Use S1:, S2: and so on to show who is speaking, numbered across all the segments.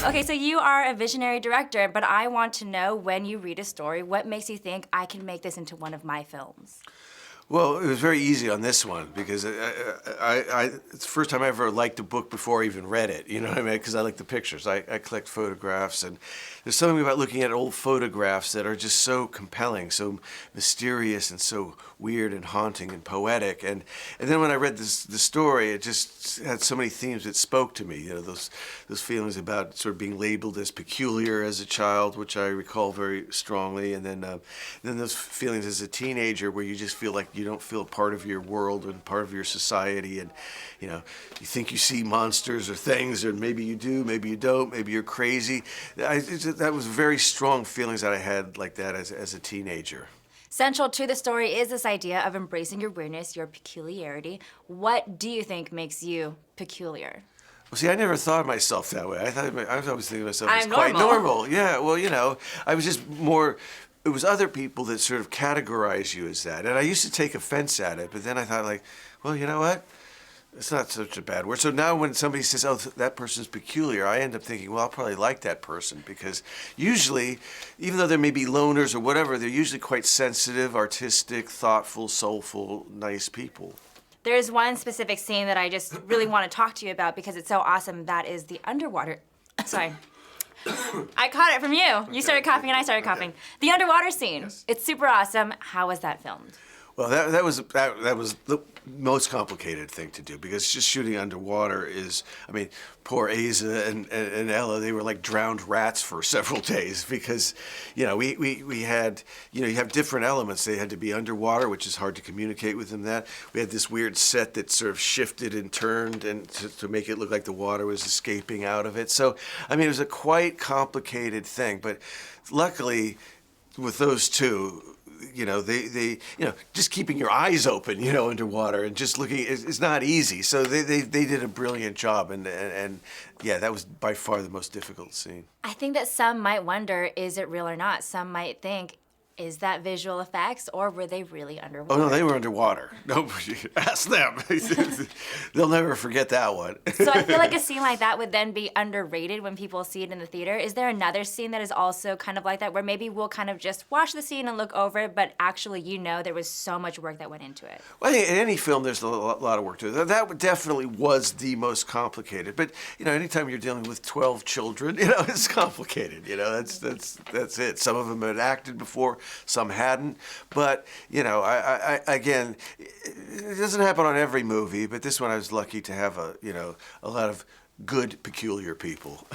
S1: Okay, so you are a visionary director, but I want to know, when you read a story, what makes you think I can make this into one of my films?
S2: Well, it was very easy on this one because it's the first time I ever liked a book before I even read it. You know what I mean? Because I like the pictures. I collect photographs, and there's something about looking at old photographs that are just so compelling, so mysterious, and so weird and haunting and poetic. And then when I read the story, it just had so many themes that spoke to me. You know, those feelings about sort of being labeled as peculiar as a child, which I recall very strongly, and then those feelings as a teenager where you just feel like you don't feel part of your world and part of your society, and you know, you think you see monsters or things, or maybe you do, maybe you don't, maybe you're crazy. That was very strong feelings that I had like that as a teenager.
S1: Central to the story is this idea of embracing your weirdness, your peculiarity. What do you think makes you peculiar?
S2: Well, see, I never thought of myself that way. I was always thinking of myself as
S1: I'm
S2: quite
S1: normal.
S2: normal. Yeah, well, you know, I was just more. It was other people that sort of categorize you as that. And I used to take offense at it, but then I thought, like, well, you know what? It's not such a bad word. So now when somebody says, oh, that person's peculiar, I end up thinking, well, I'll probably like that person, because usually, even though there may be loners or whatever, they're usually quite sensitive, artistic, thoughtful, soulful, nice people.
S1: There's one specific scene that I just really want to talk to you about because it's so awesome. That is the underwater. Sorry. I caught it from you. You started coughing and I started coughing. The underwater scene.
S2: Yes.
S1: It's super awesome. How was that filmed?
S2: Well, that was the most complicated thing to do, because just shooting underwater is, I mean, poor Asa and Ella, they were like drowned rats for several days, because, you know, we had, you know, you have different elements. They had to be underwater, which is hard to communicate with them that. We had this weird set that sort of shifted and turned and to make it look like the water was escaping out of it. So, I mean, it was a quite complicated thing, but luckily with those two, you know, they you know, just keeping your eyes open, you know, underwater and just looking is not easy. So they did a brilliant job, and yeah, that was by far the most difficult scene.
S1: I think that some might wonder, is it real or not? Some might think, is that visual effects, or were they really underwater?
S2: Oh no, they were underwater. No, ask them. They'll never forget that one.
S1: So I feel like a scene like that would then be underrated when people see it in the theater. Is there another scene that is also kind of like that, where maybe we'll kind of just watch the scene and look over it, but actually, you know, there was so much work that went into it?
S2: Well, I think in any film, there's a lot of work to it. That definitely was the most complicated. But you know, anytime you're dealing with 12 children, you know, it's complicated. You know, that's it. Some of them had acted before, some hadn't. But you know, I again, it doesn't happen on every movie. But this one, I was lucky to have a lot of good, peculiar people.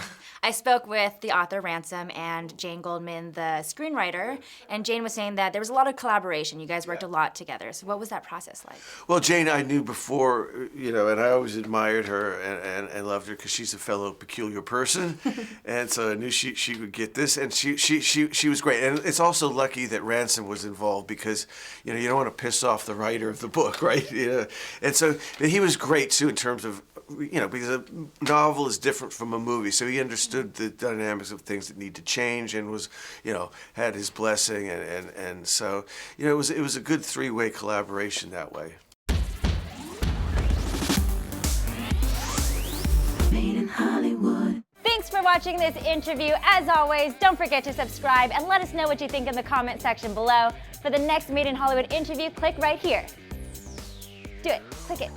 S1: I spoke with the author, Ransom, and Jane Goldman, the screenwriter, and Jane was saying that there was a lot of collaboration. You guys worked a lot together. So what was that process like?
S2: Well, Jane I knew before, you know, and I always admired her and loved her because she's a fellow peculiar person. And so I knew she would get this, and she was great. And it's also lucky that Ransom was involved, because, you know, you don't want to piss off the writer of the book, right? You know? And so he was great, too, in terms of, you know, because a novel is different from a movie, so he understood the dynamics of things that need to change, and was, you know, had his blessing, and so, you know, it was a good three-way collaboration that way.
S3: Made in Hollywood.
S1: Thanks for watching this interview. As always, don't forget to subscribe and let us know what you think in the comment section below. For the next Made in Hollywood interview, click right here. Do it. Click it.